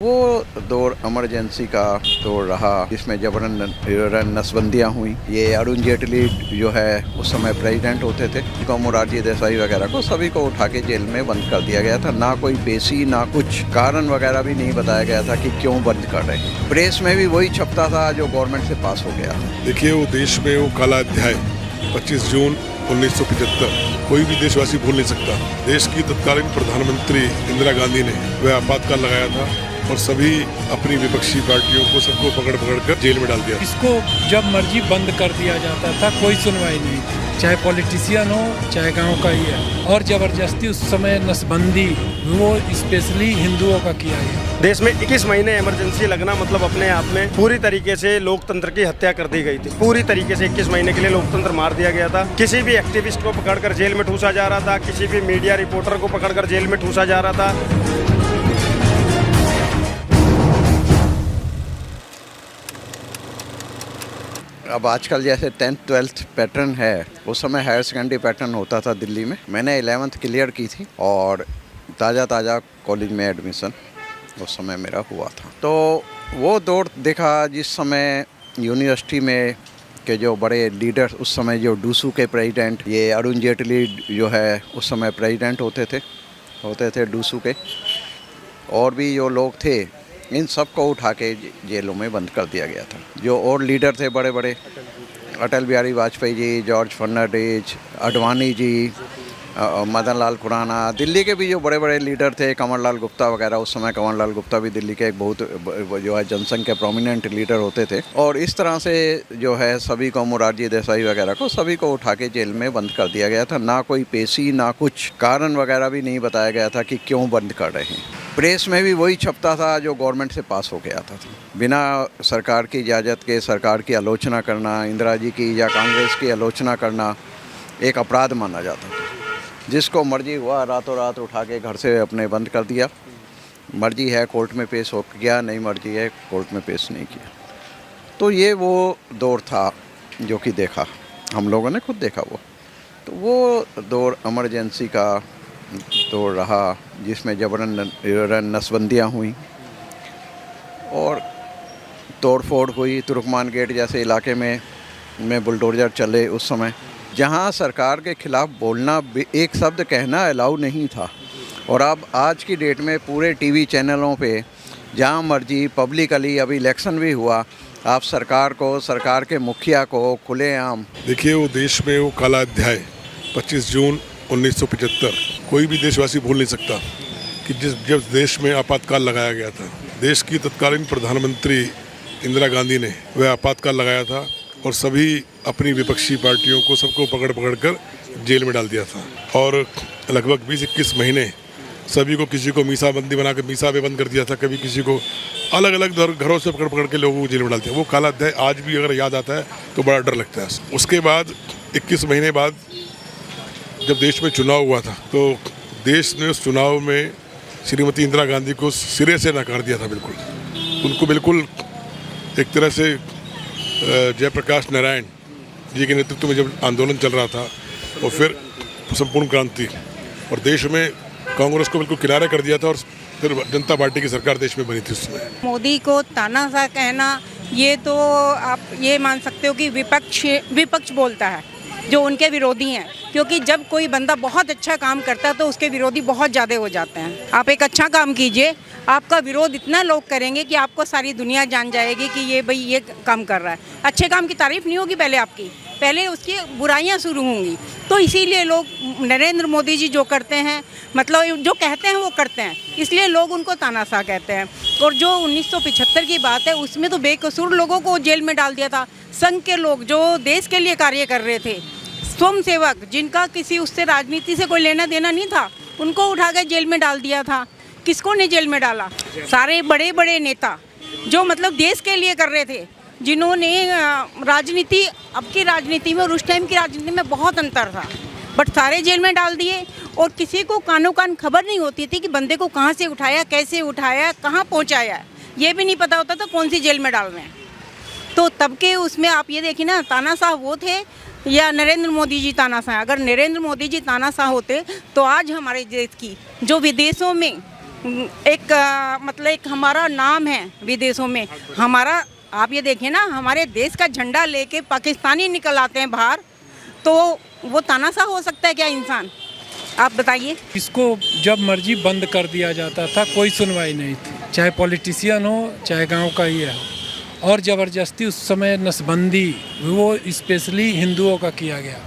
वो दौर इमरजेंसी का दौर रहा जिसमें जबरन नसबंदियाँ हुई। ये अरुण जेटली जो है उस समय प्रेसिडेंट होते थे, उनको मोरारजी देसाई वगैरह को सभी को उठा के जेल में बंद कर दिया गया था। ना कोई पेशी ना कुछ कारण वगैरह भी नहीं बताया गया था कि क्यों बंद कर रहे हैं। प्रेस में भी वही छपता था जो गवर्नमेंट से पास हो गया। देखिए, वो देश में वो काला अध्याय 25 जून 1975 कोई भी देशवासी भूल नहीं सकता। देश की तत्कालीन प्रधानमंत्री इंदिरा गांधी ने वह आपातकाल लगाया था और सभी अपनी विपक्षी पार्टियों को सबको पकड़ कर जेल में डाल दिया। इसको जब मर्जी बंद कर दिया जाता था, कोई सुनवाई नहीं, चाहे पॉलिटिशियन हो चाहे गांव का ही है। और जबरदस्ती उस समय नसबंदी वो स्पेशली हिंदुओं का किया गया। देश में 21 महीने इमरजेंसी लगना मतलब अपने आप में पूरी तरीके से लोकतंत्र की हत्या कर दी गई थी। पूरी तरीके से 21 महीने के लिए लोकतंत्र मार दिया गया था। किसी भी एक्टिविस्ट को पकड़कर जेल में ठूसा जा रहा था, किसी भी मीडिया रिपोर्टर को पकड़कर जेल में ठूसा जा रहा था। अब आजकल जैसे 10th 12th पैटर्न है, उस समय हायर सेकेंडरी पैटर्न होता था दिल्ली में। मैंने 11th क्लियर की थी और ताज़ा कॉलेज में एडमिशन उस समय मेरा हुआ था। तो वो दौर देखा जिस समय यूनिवर्सिटी में के जो बड़े लीडर उस समय जो डूसू के प्रेसिडेंट, ये अरुण जेटली जो है उस समय प्रेसिडेंट होते थे डूसू के, और भी जो लोग थे, इन सब को उठा के जेलों में बंद कर दिया गया था। जो और लीडर थे बड़े बड़े, अटल बिहारी वाजपेयी जी, जॉर्ज फर्नांडिस, आडवाणी जी, मदन लाल खुराना, दिल्ली के भी जो बड़े बड़े लीडर थे, कंवर लाल गुप्ता वगैरह। उस समय कंवर लाल गुप्ता भी दिल्ली के एक बहुत जो है जनसंघ के प्रोमिनेंट लीडर होते थे। और इस तरह से जो है सभी को, मोरारजी देसाई वगैरह को सभी को उठा के जेल में बंद कर दिया गया था। ना कोई पेशी ना कुछ कारण वगैरह भी नहीं बताया गया था कि क्यों बंद कर रहे हैं। प्रेस में भी वही छपता था जो गवर्नमेंट से पास हो गया था। बिना सरकार की इजाज़त के सरकार की आलोचना करना, इंदिरा जी की या कांग्रेस की आलोचना करना एक अपराध माना जाता था। जिसको मर्जी हुआ रातों रात उठा के घर से अपने बंद कर दिया। मर्जी है कोर्ट में पेश हो गया, नहीं मर्जी है कोर्ट में पेश नहीं किया। तो ये वो दौर था जो कि देखा, हम लोगों ने खुद देखा। तो वो दौर इमरजेंसी का दौर रहा जिसमें जबरन नसबंदियाँ हुई और तोड़ फोड़ हुई। तुर्कमान गेट जैसे इलाके में बुलडोजर चले उस समय, जहां सरकार के खिलाफ बोलना, एक शब्द कहना अलाउ नहीं था। और अब आज की डेट में पूरे टीवी चैनलों पे जहां मर्जी पब्लिकली, अभी इलेक्शन भी हुआ, आप सरकार को, सरकार के मुखिया को खुलेआम। देखिए, वो देश में वो काला अध्याय 25 जून 1975 कोई भी देशवासी भूल नहीं सकता कि जब देश में आपातकाल लगाया गया था। देश की तत्कालीन प्रधानमंत्री इंदिरा गांधी ने वह आपातकाल लगाया था और सभी अपनी विपक्षी पार्टियों को सबको पकड़ कर जेल में डाल दिया था। और लगभग 20-21 महीने सभी को, किसी को मीसाबंदी बना के मीसा पे बंद कर दिया था, कभी किसी को अलग अलग घरों से पकड़ के लोगों को जेल में डाल दिया। वो काला अध्याय आज भी अगर याद आता है तो बड़ा डर लगता है। उसके बाद 21 महीने बाद जब देश में चुनाव हुआ था तो देश ने उस चुनाव में श्रीमती इंदिरा गांधी को सिरे से नकार दिया था। बिल्कुल उनको बिल्कुल एक तरह से जयप्रकाश नारायण जी के नेतृत्व में जब आंदोलन चल रहा था और फिर संपूर्ण क्रांति, और देश में कांग्रेस को बिल्कुल किनारे कर दिया था और फिर जनता पार्टी की सरकार देश में बनी थी उसमें। मोदी को तानाशाह कहना, ये तो आप ये मान सकते हो कि विपक्ष बोलता है, जो उनके विरोधी हैं। क्योंकि जब कोई बंदा बहुत अच्छा काम करता है तो उसके विरोधी बहुत ज़्यादा हो जाते हैं। आप एक अच्छा काम कीजिए, आपका विरोध इतना लोग करेंगे कि आपको सारी दुनिया जान जाएगी कि ये भाई ये काम कर रहा है। अच्छे काम की तारीफ नहीं होगी पहले आपकी, पहले उसकी बुराइयां शुरू होंगी। तो इसीलिए लोग नरेंद्र मोदी जी जो करते हैं, मतलब जो कहते हैं वो करते हैं, इसलिए लोग उनको तानाशाह कहते हैं। और जो 1975 की बात है, उसमें तो बेकसूर लोगों को जेल में डाल दिया था। संघ के लोग जो देश के लिए कार्य कर रहे थे, स्वयं सेवक जिनका किसी उससे राजनीति से कोई लेना देना नहीं था, उनको उठा कर जेल में डाल दिया था। किसको ने जेल में डाला? सारे बड़े बड़े नेता जो मतलब देश के लिए कर रहे थे, जिन्होंने राजनीति, अब की राजनीति में और उस टाइम की राजनीति में बहुत अंतर था, बट सारे जेल में डाल दिए। और किसी को कानो कान खबर नहीं होती थी कि बंदे को कहाँ से उठाया, कैसे उठाया, कहाँ पहुँचाया, ये भी नहीं पता होता था कौन सी जेल में डाल रहे हैं। तो तब के उसमें आप ये देखिए ना, तानाशाह वो थे या नरेंद्र मोदी जी तानाशाह। अगर नरेंद्र मोदी जी तानाशाह होते तो आज हमारे देश की जो विदेशों में एक मतलब एक हमारा नाम है विदेशों में हमारा। आप ये देखिए ना, हमारे देश का झंडा लेके पाकिस्तानी निकल आते हैं बाहर, तो वो तानाशाह हो सकता है क्या इंसान? आप बताइए। इसको जब मर्जी बंद कर दिया जाता था, कोई सुनवाई नहीं थी, चाहे पॉलिटिशियन हो चाहे गांव का ही है। और ज़बरदस्ती उस समय नसबंदी वो स्पेशली हिंदुओं का किया गया।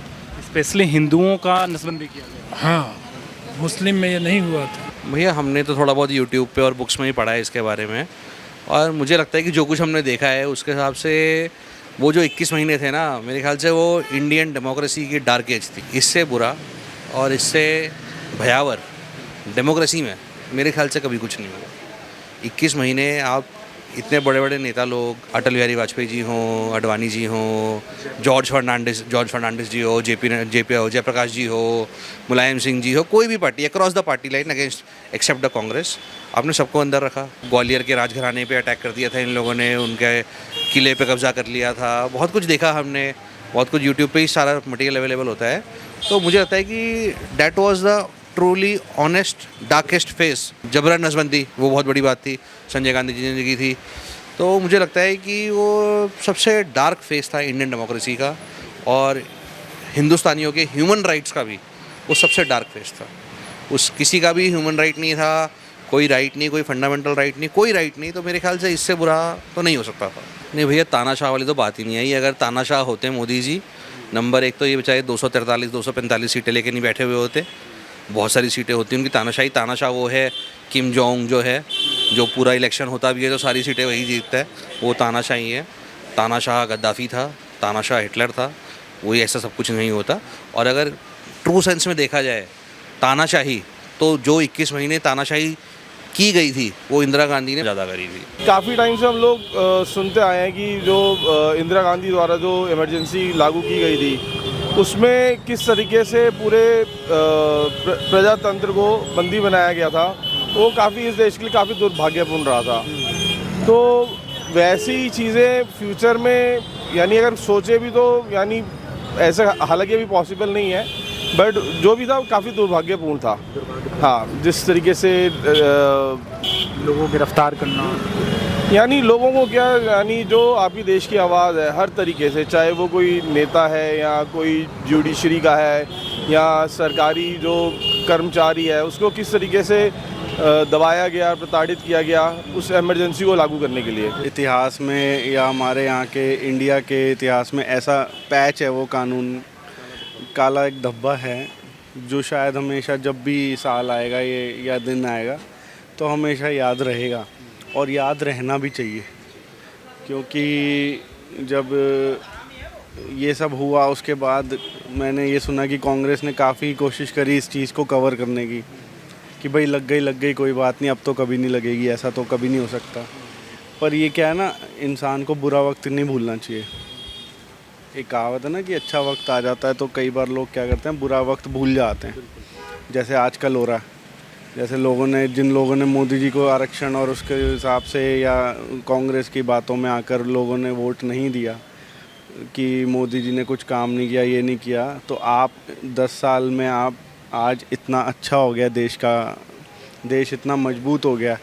स्पेशली हिंदुओं का नसबंदी किया गया। हाँ, मुस्लिम में ये नहीं हुआ था। भैया हमने तो थोड़ा बहुत यूट्यूब पे और बुक्स में ही पढ़ा है इसके बारे में, और मुझे लगता है कि जो कुछ हमने देखा है उसके हिसाब से वो जो 21 महीने थे ना, मेरे ख्याल से वो इंडियन डेमोक्रेसी की डार्क एज थी। इससे बुरा और इससे भयावर डेमोक्रेसी में मेरे ख्याल से कभी कुछ नहीं हुआ। 21 महीने आप इतने बड़े बड़े नेता लोग, अटल बिहारी वाजपेयी जी हों, अडवाणी जी हों, जॉर्ज फर्नांडिस जी हो, जयप्रकाश जी हो, मुलायम सिंह जी हो, कोई भी party across the party line against except the Congress, आपने सबको अंदर रखा। ग्वालियर के राजघराने पे अटैक कर दिया था इन लोगों ने, उनके किले पे कब्जा कर लिया था। बहुत कुछ देखा हमने, बहुत कुछ यूट्यूब पे ही सारा मटेरियल अवेलेबल होता है। तो मुझे लगता है कि that was the truly honest darkest face. जबरन नसबंदी वो बहुत बड़ी बात थी, संजय गांधी जी ने की थी। तो मुझे लगता है कि वो सबसे डार्क फेस था इंडियन डेमोक्रेसी का, और हिंदुस्तानियों के ह्यूमन राइट्स का भी वो सबसे डार्क फेस था। उस किसी का भी ह्यूमन राइट नहीं था, कोई राइट नहीं, कोई फंडामेंटल राइट नहीं, कोई राइट नहीं। तो मेरे ख्याल से इससे बुरा तो नहीं हो सकता था। नहीं भैया, तानाशाह वाली तो बात ही नहीं आई। अगर तानाशाह होते मोदी जी, नंबर एक तो ये बेचारे 243-245 सीटें लेके नहीं बैठे हुए होते। बहुत सारी सीटें होती हैं उनकी तानाशाही। तानाशाह वो है किम जोंग जो है, जो पूरा इलेक्शन होता भी है तो सारी सीटें वही जीतता है, वो तानाशाही है। तानाशाह गद्दाफ़ी था, तानाशाह हिटलर था, वही ऐसा सब कुछ नहीं होता। और अगर ट्रू सेंस में देखा जाए तानाशाही, तो जो 21 महीने तानाशाही की गई थी वो इंदिरा गांधी ने ज़्यादा करी थी। काफ़ी टाइम से हम लोग सुनते आए हैं कि जो इंदिरा गांधी द्वारा जो इमरजेंसी लागू की गई थी, उसमें किस तरीके से पूरे प्रजातंत्र को बंदी बनाया गया था, वो काफ़ी इस देश के लिए काफ़ी दुर्भाग्यपूर्ण रहा था। तो वैसी चीज़ें फ्यूचर में यानी अगर सोचे भी तो यानी ऐसे, हालांकि अभी पॉसिबल नहीं है, बट जो भी था काफ़ी दुर्भाग्यपूर्ण था। हाँ, जिस तरीके से लोगों को गिरफ्तार करना, यानी लोगों को क्या, यानी जो आपकी देश की आवाज़ है हर तरीके से, चाहे वो कोई नेता है या कोई जुडिशरी का है या सरकारी जो कर्मचारी है, उसको किस तरीके से दबाया गया, प्रताड़ित किया गया उस इमरजेंसी को लागू करने के लिए। इतिहास में या हमारे यहाँ के इंडिया के इतिहास में ऐसा पैच है वो कानून, काला एक धब्बा है, जो शायद हमेशा जब भी साल आएगा ये या दिन आएगा तो हमेशा याद रहेगा, और याद रहना भी चाहिए। क्योंकि जब ये सब हुआ उसके बाद मैंने ये सुना कि कांग्रेस ने काफ़ी कोशिश करी इस चीज़ को कवर करने की, कि भाई लग गई कोई बात नहीं, अब तो कभी नहीं लगेगी, ऐसा तो कभी नहीं हो सकता। पर ये क्या है ना, इंसान को बुरा वक्त नहीं भूलना चाहिए। एक कहावत है ना कि अच्छा वक्त आ जाता है तो कई बार लोग क्या करते हैं, बुरा वक्त भूल जाते हैं। जैसे आजकल हो रहा है, जैसे जिन लोगों ने मोदी जी को आरक्षण और उसके हिसाब से या कांग्रेस की बातों में आकर लोगों ने वोट नहीं दिया कि मोदी जी ने कुछ काम नहीं किया, ये नहीं किया, तो आप 10 साल में आप आज इतना अच्छा हो गया, देश इतना मजबूत हो गया,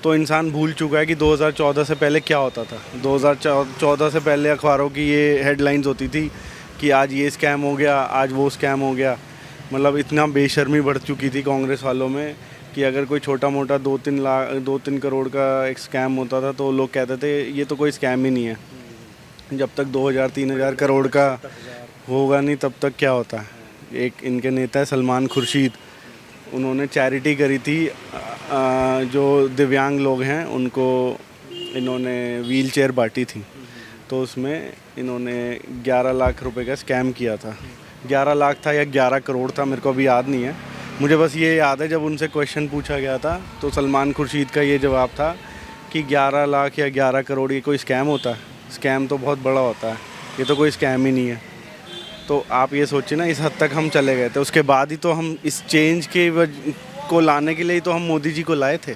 तो इंसान भूल चुका है कि 2014 से पहले क्या होता था। 2014 से पहले अखबारों की ये हेडलाइंस होती थी कि आज ये स्कैम हो गया, आज वो स्कैम हो गया। मतलब इतना बेशर्मी बढ़ चुकी थी कांग्रेस वालों में कि अगर कोई छोटा मोटा 2-3 करोड़ का एक स्कैम होता था तो लोग कहते थे ये तो कोई स्कैम ही नहीं है। जब तक 2000-3000 करोड़ का होगा नहीं तब तक क्या होता है। एक इनके नेता है सलमान खुर्शीद, उन्होंने चैरिटी करी थी, जो दिव्यांग लोग हैं उनको इन्होंने व्हील चेयर बांटी थी, तो उसमें इन्होंने 11 लाख रुपए का स्कैम किया था। 11 लाख था या 11 करोड़ था, मेरे को अभी याद नहीं है। मुझे बस ये याद है जब उनसे क्वेश्चन पूछा गया था तो सलमान खुर्शीद का ये जवाब था कि 11 लाख या 11 करोड़ ये कोई स्कैम होता है? स्कैम तो बहुत बड़ा होता है, ये तो कोई स्कैम ही नहीं है। तो आप ये सोचिए ना, इस हद तक हम चले गए थे। उसके बाद ही तो हम इस चेंज को लाने के लिए तो हम मोदी जी को लाए थे।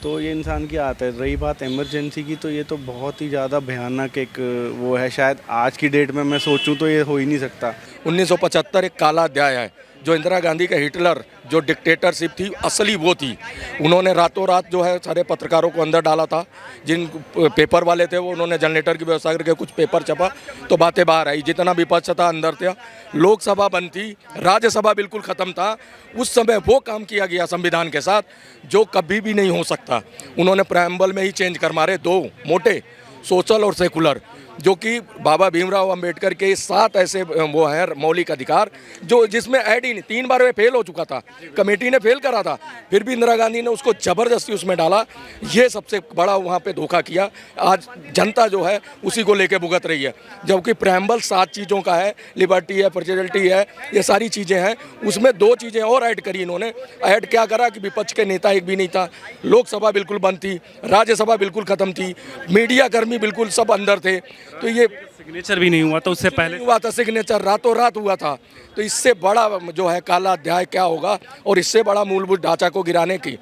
तो ये इंसान की आदत है। रही बात इमरजेंसी की, तो ये तो बहुत ही ज़्यादा भयानक एक वो है, शायद आज की डेट में मैं सोचूं तो ये हो ही नहीं सकता। 1975 एक काला अध्याय है जो इंदिरा गांधी का हिटलर जो डिक्टेटरशिप थी असली वो थी। उन्होंने रातों रात जो है सारे पत्रकारों को अंदर डाला था। जिन पेपर वाले थे वो उन्होंने जनरेटर की व्यवस्था करके कुछ पेपर छपा तो बातें बाहर आई। जितना विपक्ष था अंदर था। लोकसभा बंद थी, राज्यसभा बिल्कुल ख़त्म था। उस समय वो काम किया गया संविधान के साथ जो कभी भी नहीं हो सकता। उन्होंने प्रेम्बल में ही चेंज कर मारे 2 मोटे, सोशल और सेकुलर, जो कि बाबा भीमराव अंबेडकर के 7 ऐसे वो हैं मौलिक अधिकार जो जिसमें ऐड ही नहीं। 3 बार वे फेल हो चुका था, कमेटी ने फेल करा था, फिर भी इंदिरा गांधी ने उसको ज़बरदस्ती उसमें डाला। ये सबसे बड़ा वहाँ पे धोखा किया। आज जनता जो है उसी को लेके भुगत रही है, जबकि प्रेम्बल 7 चीज़ों का है, लिबर्टी है, फ्रेजिलिटी है, ये सारी चीज़ें हैं। उसमें 2 चीज़ें और ऐड करी इन्होंने। ऐड क्या करा कि विपक्ष के नेता एक भी नहीं था, लोकसभा बिल्कुल बंद थी, राज्यसभा बिल्कुल ख़त्म थी, मीडिया कर्मी बिल्कुल सब अंदर थे। तो ये सिग्नेचर भी नहीं हुआ था उससे पहले, हुआ था सिग्नेचर, रातों रात हुआ था। तो इससे बड़ा जो है काला अध्याय क्या होगा, और इससे बड़ा मूलभूत ढांचा को गिराने की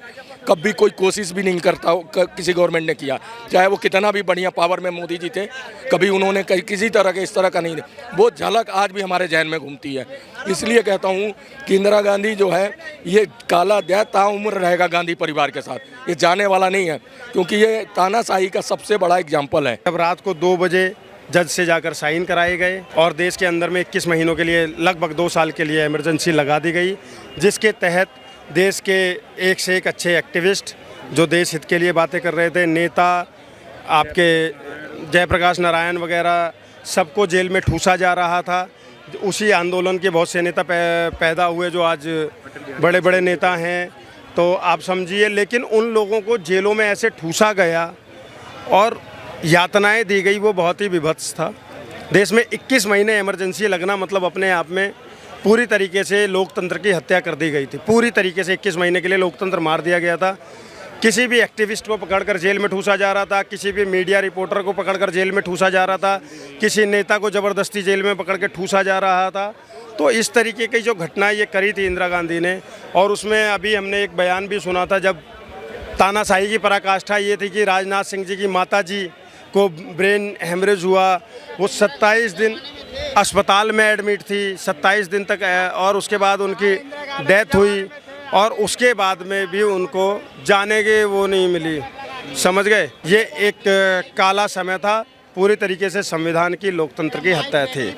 कभी कोई कोशिश भी नहीं करता किसी गवर्नमेंट ने किया। चाहे वो कितना भी बढ़िया पावर में मोदी जी थे, कभी उन्होंने किसी तरह के इस तरह का नहीं। वो झलक आज भी हमारे जहन में घूमती है। इसलिए कहता हूँ कि इंदिरा गांधी जो है ये काला अध्याय ताउम्र रहेगा गांधी परिवार के साथ, ये जाने वाला नहीं है, क्योंकि ये तानाशाही का सबसे बड़ा एग्जाम्पल है। जब रात को 2 बजे जज से जाकर साइन कराए गए और देश के अंदर में 21 महीनों के लिए लगभग 2 साल के लिए इमरजेंसी लगा दी गई, जिसके तहत देश के एक से एक अच्छे एक्टिविस्ट जो देश हित के लिए बातें कर रहे थे, नेता आपके जयप्रकाश नारायण वगैरह, सबको जेल में ठूसा जा रहा था। उसी आंदोलन के बहुत से नेता पैदा हुए जो आज बड़े बड़े नेता हैं, तो आप समझिए। लेकिन उन लोगों को जेलों में ऐसे ठूसा गया और यातनाएं दी गई, वो बहुत ही विभत्स था। देश में 21 महीने इमरजेंसी लगना मतलब अपने आप में पूरी तरीके से लोकतंत्र की हत्या कर दी गई थी। पूरी तरीके से 21 महीने के लिए लोकतंत्र मार दिया गया था। किसी भी एक्टिविस्ट को पकड़कर जेल में ठूसा जा रहा था, किसी भी मीडिया रिपोर्टर को पकड़कर जेल में ठूसा जा रहा था, किसी नेता को ज़बरदस्ती जेल में पकड़ के ठूसा जा रहा था। तो इस तरीके की जो घटनाएं ये करी थी इंदिरा गांधी ने, और उसमें अभी हमने एक बयान भी सुना था जब तानाशाही की पराकाष्ठा ये थी कि राजनाथ सिंह जी की माता जी को ब्रेन हेमरेज हुआ, वो 27 दिन अस्पताल में एडमिट थी, 27 दिन तक, और उसके बाद उनकी डेथ हुई, और उसके बाद में भी उनको जाने की वो नहीं मिली। समझ गए, ये एक काला समय था, पूरी तरीके से संविधान की लोकतंत्र की हत्या थी।